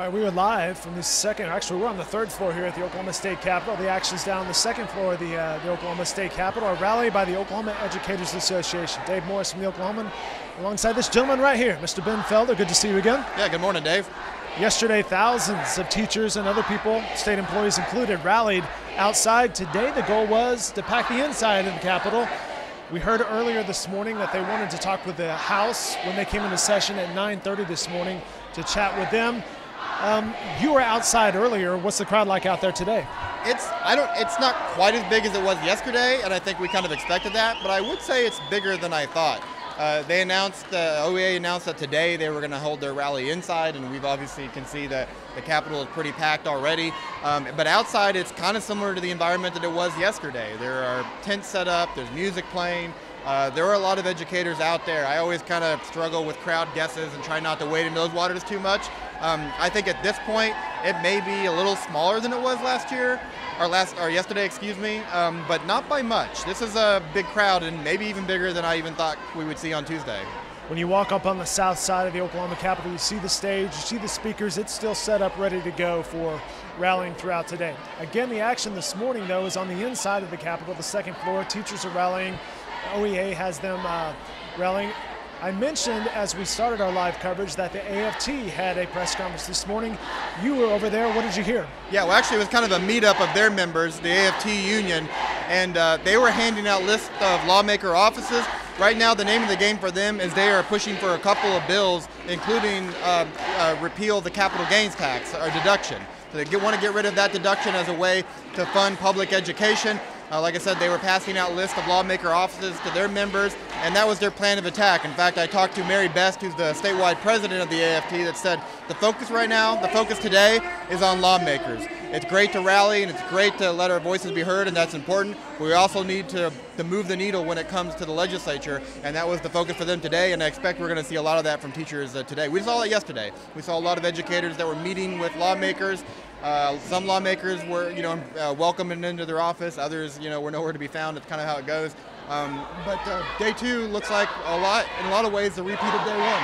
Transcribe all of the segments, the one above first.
All right, we are live from the we're on the third floor here at the Oklahoma State Capitol. The action's down on the second floor of the Oklahoma State Capitol. A rally by the Oklahoma Educators Association. Dave Morris from the Oklahoman, alongside this gentleman right here, Mr. Ben Felder. Good to see you again. Yeah, good morning, Dave. Yesterday, thousands of teachers and other people, state employees included, rallied outside. Today, the goal was to pack the inside of the Capitol. We heard earlier this morning that they wanted to talk with the House when they came into session at 9:30 this morning to chat with them. You were outside earlier. What's the crowd like out there today? It's not quite as big as it was yesterday, and I think we kind of expected that, but I would say it's bigger than I thought. They announced, OEA announced that today they were going to hold their rally inside, and we've obviously can see that the Capitol is pretty packed already. But outside, it's kind of similar to the environment that it was yesterday. There are tents set up, there's music playing. There are a lot of educators out there. I always kind of struggle with crowd guesses and try not to wade in those waters too much. I think at this point, it may be a little smaller than it was yesterday, excuse me, but not by much. This is a big crowd and maybe even bigger than I even thought we would see on Tuesday. When you walk up on the south side of the Oklahoma Capitol, you see the stage, you see the speakers. It's still set up, ready to go for rallying throughout today. Again, the action this morning, though, is on the inside of the Capitol, the second floor. Teachers are rallying. OEA has them rallying. I mentioned as we started our live coverage that the AFT had a press conference this morning. You were over there. What did you hear? Yeah, well, actually, it was kind of a meetup of their members, the AFT union, and they were handing out lists of lawmaker offices. Right now, the name of the game for them is they are pushing for a couple of bills, including repeal the capital gains tax or deduction. So they want to get rid of that deduction as a way to fund public education. Like I said, they were passing out lists of lawmaker offices to their members, and that was their plan of attack. In fact, I talked to Mary Best, who's the statewide president of the AFT, that said the focus right now, the focus today is on lawmakers. It's great to rally and it's great to let our voices be heard, and that's important. But we also need to move the needle when it comes to the legislature, and that was the focus for them today, and I expect we're going to see a lot of that from teachers today. We saw it yesterday. We saw a lot of educators that were meeting with lawmakers. Some lawmakers were, welcoming into their office. Others, were nowhere to be found. It's kind of how it goes. But day two looks like in a lot of ways, a repeat of day one.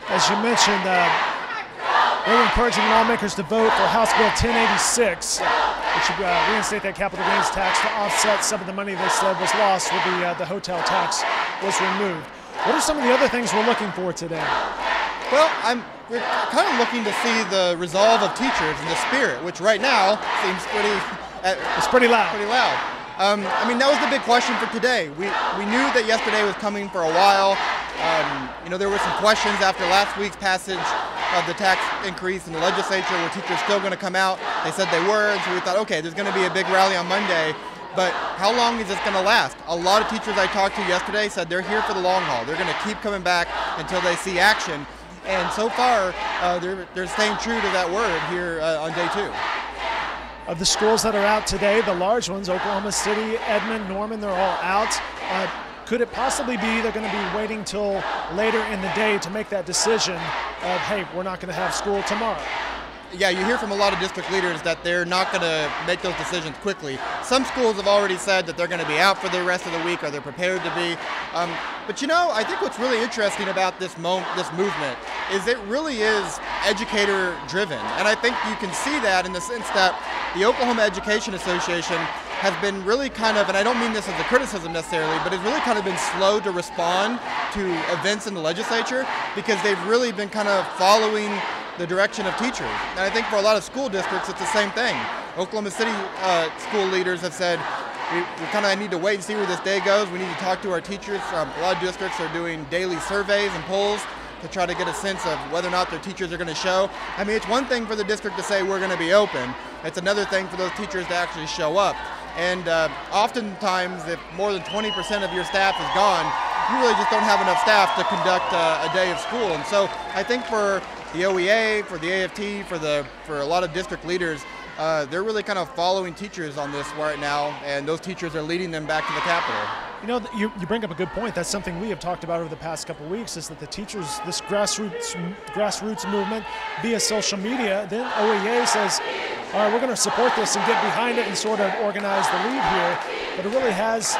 As you mentioned, they were encouraging lawmakers to vote for House Bill 1086, which would reinstate that capital gains tax to offset some of the money they said was lost with the hotel tax was removed. What are some of the other things we're looking for today? Well, we're kind of looking to see the resolve of teachers and the spirit, which right now seems it's pretty loud. Pretty loud. That was the big question for today. We knew that yesterday was coming for a while. There were some questions after last week's passage of the tax increase in the legislature. Were teachers still going to come out? They said they were, and so we thought, okay, there's going to be a big rally on Monday. But how long is this going to last? A lot of teachers I talked to yesterday said they're here for the long haul. They're going to keep coming back until they see action. And so far, they're staying true to that word here on day two. Of the schools that are out today, the large ones, Oklahoma City, Edmond, Norman, they're all out. Could it possibly be they're going to be waiting till later in the day to make that decision of, hey, we're not going to have school tomorrow? Yeah, you hear from a lot of district leaders that they're not going to make those decisions quickly. Some schools have already said that they're going to be out for the rest of the week, or they're prepared to be. But I think what's really interesting about this movement is it really is educator-driven. And I think you can see that in the sense that the Oklahoma Education Association has been really kind of, and I don't mean this as a criticism necessarily, but it's really kind of been slow to respond to events in the legislature because they've really been kind of following the direction of teachers. And I think for a lot of school districts, it's the same thing. Oklahoma City school leaders have said, we kind of need to wait and see where this day goes. We need to talk to our teachers. A lot of districts are doing daily surveys and polls to try to get a sense of whether or not their teachers are going to show. It's one thing for the district to say we're going to be open. It's another thing for those teachers to actually show up. And oftentimes, if more than 20% of your staff is gone, you really just don't have enough staff to conduct a day of school. And so I think for the OEA, for the AFT, for a lot of district leaders, they're really kind of following teachers on this right now, and those teachers are leading them back to the Capitol. You bring up a good point. That's something we have talked about over the past couple of weeks, is that the teachers, this grassroots movement via social media, then OEA says, all right, we're going to support this and get behind it and sort of organize the lead here. But it really has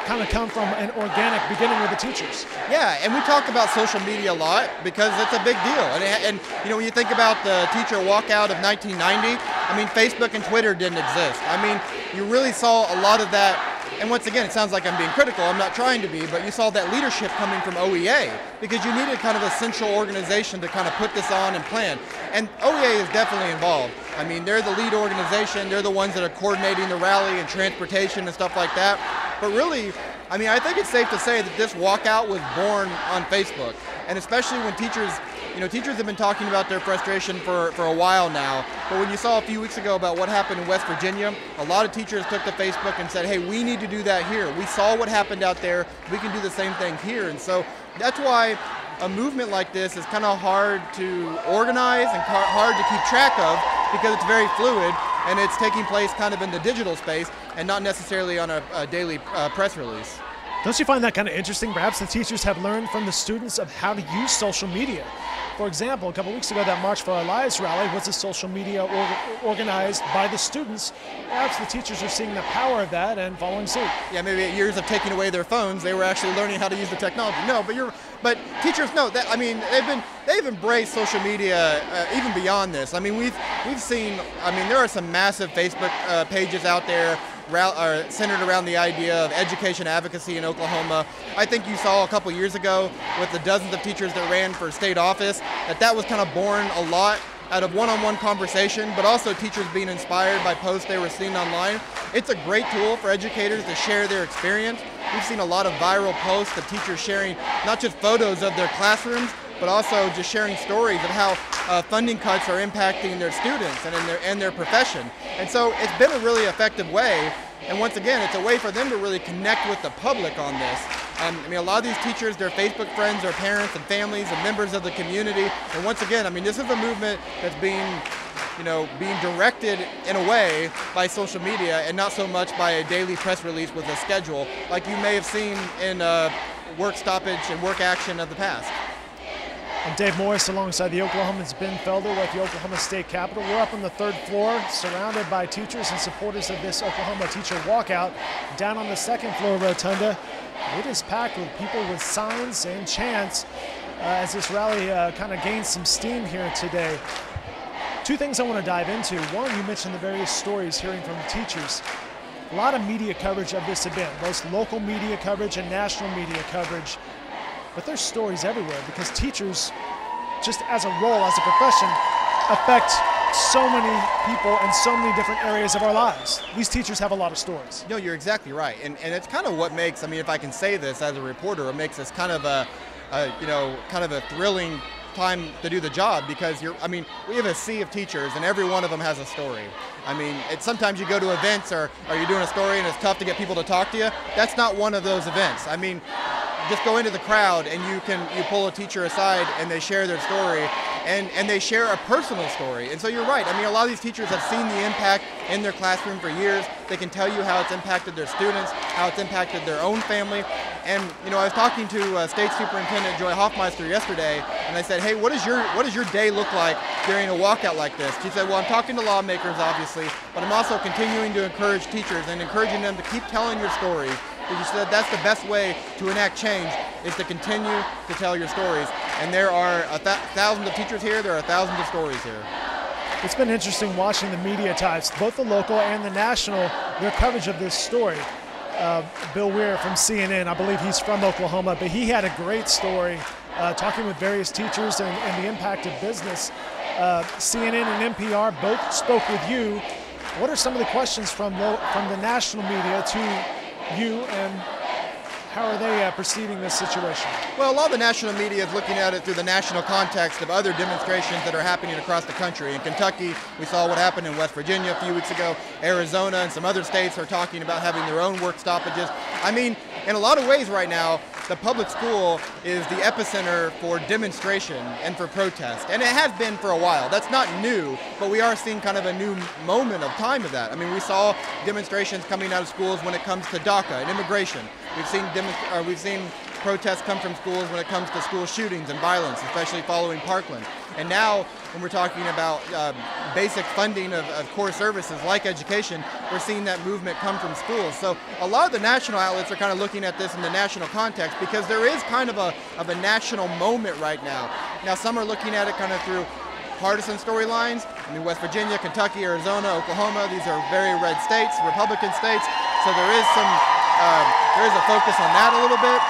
kind of come from an organic beginning with the teachers. Yeah, and we talk about social media a lot because it's a big deal. And you know, when you think about the teacher walkout of 1990, I mean, Facebook and Twitter didn't exist. I mean, you really saw a lot of that. And once again, it sounds like I'm being critical. I'm not trying to be, but you saw that leadership coming from OEA because you needed kind of a central organization to kind of put this on and plan. And OEA is definitely involved. I mean, they're the lead organization. They're the ones that are coordinating the rally and transportation and stuff like that. But really, I mean, I think it's safe to say that this walkout was born on Facebook. And especially when teachers, you know, teachers have been talking about their frustration for a while now. But when you saw a few weeks ago about what happened in West Virginia, a lot of teachers took to Facebook and said, hey, we need to do that here. We saw what happened out there. We can do the same thing here. And so that's why a movement like this is kind of hard to organize and hard to keep track of because it's very fluid and it's taking place kind of in the digital space and not necessarily on a daily press release. Don't you find that kind of interesting? Perhaps the teachers have learned from the students of how to use social media. For example, a couple weeks ago, that March for Our Lives rally was a social media organized by the students. Perhaps the teachers are seeing the power of that and following suit. Yeah, maybe at years of taking away their phones, they were actually learning how to use the technology. No, but teachers know that. I mean, they've embraced social media even beyond this. I mean, we've seen. I mean, there are some massive Facebook pages out there centered around the idea of education advocacy in Oklahoma. I think you saw a couple years ago with the dozens of teachers that ran for state office that was kind of born a lot out of one-on-one conversation, but also teachers being inspired by posts they were seeing online. It's a great tool for educators to share their experience. We've seen a lot of viral posts of teachers sharing not just photos of their classrooms, but also just sharing stories of how funding cuts are impacting their students and their profession. And so it's been a really effective way. And once again, it's a way for them to really connect with the public on this. I mean, a lot of these teachers, they're Facebook friends, their parents and families and members of the community. And once again, I mean, this is a movement that's being directed in a way by social media and not so much by a daily press release with a schedule like you may have seen in work stoppage and work action of the past. I'm Dave Morris alongside the Oklahoman's Ben Felder at the Oklahoma State Capitol. We're up on the third floor, surrounded by teachers and supporters of this Oklahoma teacher walkout. Down on the second floor rotunda, it is packed with people with signs and chants as this rally kind of gains some steam here today. Two things I want to dive into. One, you mentioned the various stories hearing from the teachers. A lot of media coverage of this event, both local media coverage and national media coverage. But there's stories everywhere because teachers, just as a role, as a profession, affect so many people in so many different areas of our lives. These teachers have a lot of stories. No, you're exactly right. And it's kind of what makes, I mean, if I can say this as a reporter, it makes this kind of kind of a thrilling time to do the job because we have a sea of teachers and every one of them has a story. I mean, sometimes you go to events or you're doing a story and it's tough to get people to talk to you. That's not one of those events. I mean, just go into the crowd and you pull a teacher aside and they share their story and they share a personal story. And so you're right. I mean, a lot of these teachers have seen the impact in their classroom for years. They can tell you how it's impacted their students, how it's impacted their own family. And I was talking to State Superintendent Joy Hoffmeister yesterday, and I said, hey, what does your day look like during a walkout like this? She said, well, I'm talking to lawmakers, obviously, but I'm also continuing to encourage teachers and encouraging them to keep telling your stories. Because she said that's the best way to enact change is to continue to tell your stories. And there are thousands of teachers here. There are thousands of stories here. It's been interesting watching the media types, both the local and the national, their coverage of this story. Bill Weir from CNN, I believe he's from Oklahoma, but he had a great story talking with various teachers and the impact of business. CNN and NPR both spoke with you. What are some of the questions from the national media to you, and how are they perceiving this situation? Well, a lot of the national media is looking at it through the national context of other demonstrations that are happening across the country. In Kentucky, we saw what happened in West Virginia a few weeks ago. Arizona and some other states are talking about having their own work stoppages. I mean, in a lot of ways right now, the public school is the epicenter for demonstration and for protest. And it has been for a while. That's not new, but we are seeing kind of a new moment of time of that. I mean, we saw demonstrations coming out of schools when it comes to DACA and immigration. We've seen protests come from schools when it comes to school shootings and violence, especially following Parkland. And now when we're talking about basic funding of core services like education, we're seeing that movement come from schools. So a lot of the national outlets are kind of looking at this in the national context because there is kind of a national moment right now. Now some are looking at it kind of through partisan storylines. I mean, West Virginia, Kentucky, Arizona, Oklahoma, these are very red states, Republican states. So there is a focus on that a little bit.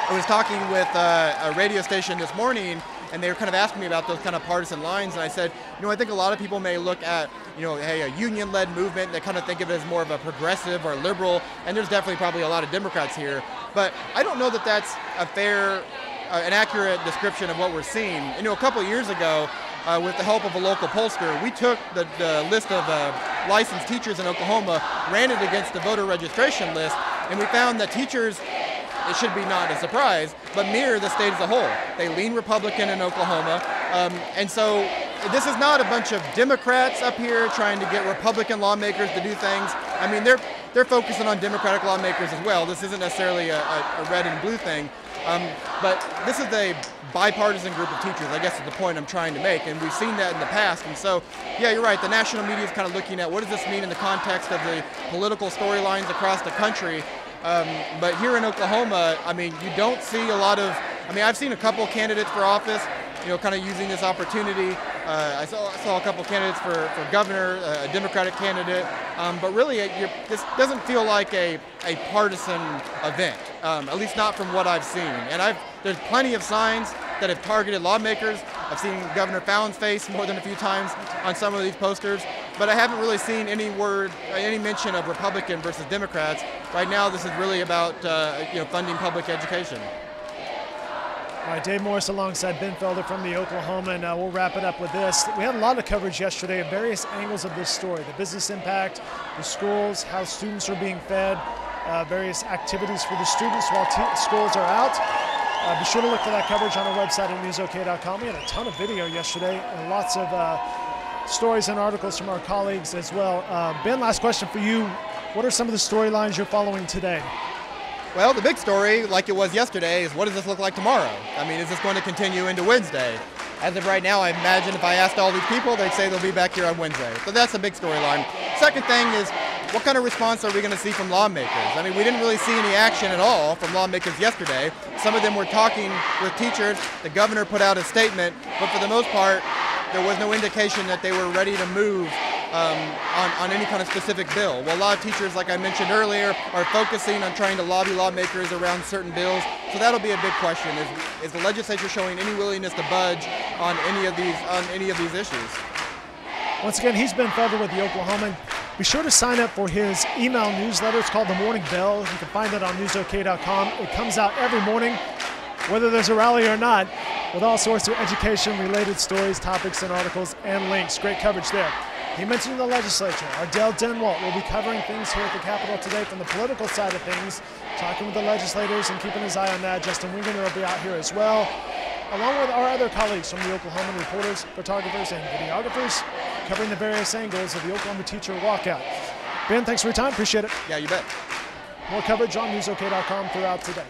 I was talking with a radio station this morning, and they were kind of asking me about those kind of partisan lines, and I said, I think a lot of people may look at, hey, a union-led movement, they kind of think of it as more of a progressive or liberal, and there's definitely probably a lot of Democrats here, but I don't know that that's a fair, an accurate description of what we're seeing. A couple of years ago, with the help of a local pollster, we took the list of licensed teachers in Oklahoma, ran it against the voter registration list, and we found that teachers, it should be not a surprise, but mirror the state as a whole. They lean Republican in Oklahoma, and so this is not a bunch of Democrats up here trying to get Republican lawmakers to do things. I mean, they're focusing on Democratic lawmakers as well. This isn't necessarily a red and blue thing, but this is a bipartisan group of teachers, I guess is the point I'm trying to make, and we've seen that in the past. And so, yeah, you're right, the national media is kind of looking at what does this mean in the context of the political storylines across the country. But here in Oklahoma, I mean, you don't see a lot of, I've seen a couple candidates for office, kind of using this opportunity. I saw a couple candidates for governor, a Democratic candidate, but really this doesn't feel like a partisan event, at least not from what I've seen. And there's plenty of signs that have targeted lawmakers. I've seen Governor Fallon's face more than a few times on some of these posters, but I haven't really seen any mention of Republican versus Democrats. Right now, this is really about funding public education. All right, Dave Morris alongside Ben Felder from the Oklahoma, and we'll wrap it up with this. We had a lot of coverage yesterday of various angles of this story: the business impact, the schools, how students are being fed, various activities for the students while schools are out. Be sure to look for that coverage on our website at newsok.com. We had a ton of video yesterday and lots of stories and articles from our colleagues as well. Ben, last question for you. What are some of the storylines you're following today? Well, the big story, like it was yesterday, is what does this look like tomorrow? I mean, is this going to continue into Wednesday? As of right now, I imagine if I asked all these people, they'd say they'll be back here on Wednesday. So that's a big storyline. Second thing is, what kind of response are we going to see from lawmakers? I mean, we didn't really see any action at all from lawmakers yesterday. Some of them were talking with teachers. The governor put out a statement, but for the most part, there was no indication that they were ready to move on any kind of specific bill. Well, a lot of teachers, like I mentioned earlier, are focusing on trying to lobby lawmakers around certain bills. So that'll be a big question: is the legislature showing any willingness to budge on any of these issues? Once again, he's Ben Felder with the Oklahoman. Be sure to sign up for his email newsletter. It's called The Morning Bell. You can find it on newsok.com. It comes out every morning, whether there's a rally or not, with all sorts of education-related stories, topics, and articles and links. Great coverage there. He mentioned the legislature. Ardell Denwalt will be covering things here at the Capitol today from the political side of things, talking with the legislators and keeping his eye on that. Justin Wingener will be out here as well, along with our other colleagues from the Oklahoman, reporters, photographers, and videographers, covering the various angles of the Oklahoma teacher walkout. Ben, thanks for your time. Appreciate it. Yeah, you bet. More coverage on newsok.com throughout today.